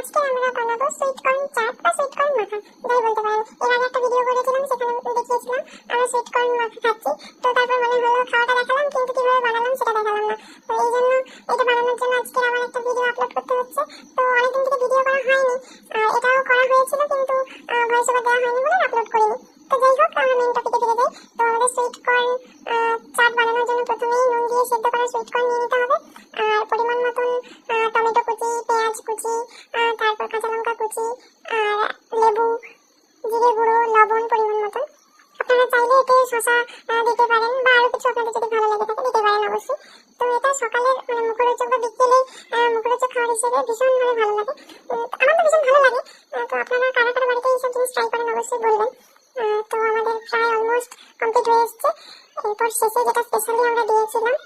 আজকে আমরা বানাবো সুইট কর্ন চাট বা সুইট কর্ন মাখা, যাই বলতে পারেন। এর আগে একটা ভিডিও করেছিলাম, সেখানে দেখিয়েছিলাম আমরা সুইট কর্ন মাখা খাচ্ছি। তো তারপর মনে হলো খাওয়াটা দেখালাম, কিন্তু কিভাবে বানালাম সেটা দেখালাম না। তো এই জন্য এটা বানানোর জন্য আজকে আবার একটা ভিডিও আপলোড করতে হচ্ছে। তো অনেকদিন থেকে ভিডিও করা হয়নি, এটাও করা হয়েছিল কিন্তু ভয়েস ওভার দেওয়া হয়নি বলে আপলোড করিনি। তো যাই হোক, আমরা মেন টপিকে ফিরে যাই। তো আমাদের সুইট কর্ন চাট বানানোর জন্য প্রথমেই নুন দিয়ে সেদ্ধ করা সুইট কর্ন নিয়ে নিতে হবে। আর পরিমাণ মতন টমেটো কুচি, পেঁয়াজ কুচি, তারপর কাঁচা লঙ্কা কুচি, আর লেবু, জিরে গুঁড়ো, লবণ পরিমাণ মতন। আপনারা চাইলে এতে শসা দিতে পারেন বা আরো কিছু আপনাদের যদি ভালো লেগে থাকে দিতে পারেন অবশ্যই। তো এটা সকালের মুখরোচক বা বিকেলে মুখরোচক খাবার হিসেবে ভীষণভাবে ভালো লাগে। আমার তো ভীষণ ভালো লাগে। তো আপনারা কারা কারা বাড়িতে এইসব জিনিস ট্রাই করেন অবশ্যই বলবেন। তো আমাদের প্রায় অলমোস্ট কমপ্লিট হয়ে এসছে। এরপর শেষে যেটা স্পেশালি আমরা দিয়েছিলাম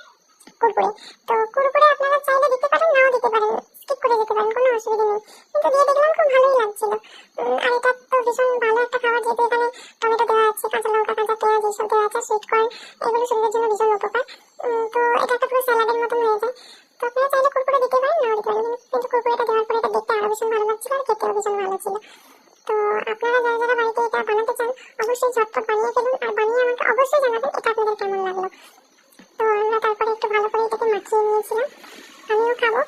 কুরকুরে। তো কুরকুরে আপনারা চাইলে দিতে পারেন, নাও দিতে পারেন, স্কিপ করে দিতে পারেন, কোনো অসুবিধা নেই। কিন্তু দিয়ে দেখলাম খুব ভালোই লাগছিল। আর এটা তো ভীষণ ভালো একটা খাবার, যেহেতু এখানে টমেটো দেওয়া আছে, কাঁচা লঙ্কা, কাঁচা পেঁয়াজ এইসব দেওয়া আছে, সুইট কর্ন এগুলো শরীরের জন্য ভীষণ উপকার। তো এটা একটা পুরো স্যালাডের মতন হয়ে যায়। তো আপনারা চাইলে কুরকুরে দিতে পারেন, নাও দিতে পারেন, কিন্তু কুরকুরেটা দেওয়ার পরে এটা দেখতে আরো ভীষণ ভালো লাগছিল আর খেতেও ভীষণ ভালো ছিল। তো আপনারা যারা যারা বাড়িতে এটা বানাতে চান অবশ্যই ঝটপট বানিয়ে ফেলুন, আর বানিয়ে আমাকে অবশ্যই জানাবেন এটা আপনাদের কেমন লাগলো। তো আমরা তারপরে একটু ভালো করে এটাকে মাখিয়ে নিয়েছিলাম। আমিও খাবো,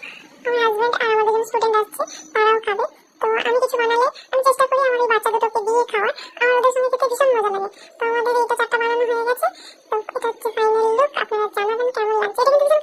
আমার হাজব্যান্ড আর আমাদের যখন স্টুডেন্ট আসছে তারাও খাবে। তো আমি কিছু বানালে আমি চেষ্টা করি আমার এই বাচ্চা দুটোকে দিয়ে খাওয়ার, আমার ওদের সঙ্গে খেতে ভীষণ মজা লাগে। তো আমাদের এইটা চারটা বানানো হয়ে গেছে। তো এটা হচ্ছে ফাইনাল লুক, আপনারা জানাবেন কেমন লাগছে। এটা কিন্তু